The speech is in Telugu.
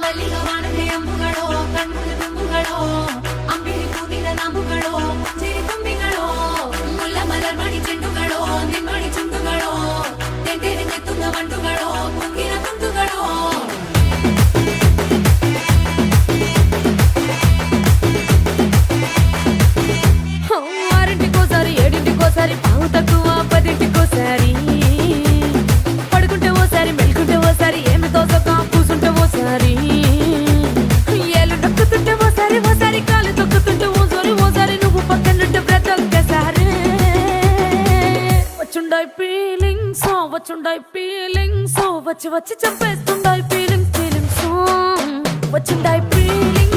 ಮಲ್ಲಿಗ ವಾಣದೆ ಅಂಬುಗಳೋ ಕಣ್ಮುಗ ತುಂಬುಗಳೋ ಅಂಬಿಳಿ ಹೂವಿನ ನಾಂಬುಗಳೋ ಸಿರಿ ತುಂಬಿಗಳೋ ಮುಲ್ಲ ಮಲರ್ ಮಣಿ ಚೆಂಡುಗಳೋ ನಿಮ್ಮಣಿ ಚುಂಡುಗಳೋ ತೆಂಟೆರೆ ನೆತ್ತುಂಗ ಮಂಡುಗಳೋ ಕುಂಗಿನ ತುಂಡುಗಳೋ ఆరింటికోసారి ఏడింటికోసారి పావు తక్కువ పదింటికోసారి పడుకుంటే ఓసారి మెలుకుంటే ఓసారి ఏమి తోసక కూసుంటే ఓసారి ఏళ్ళు నొక్కుతుంటే ఓసారి ఓసారి కాలు తొక్కుతుంటే ఓసారి నువ్వు పక్కనుంటే ప్రతి ఒక్కసారి వచ్చుండాయి ఫీలింగ్స్ వచ్చి వచ్చి చంపేస్తుండాయి ఫీలింగ్స్ వచ్చుండాయి ఫీలింగ్స్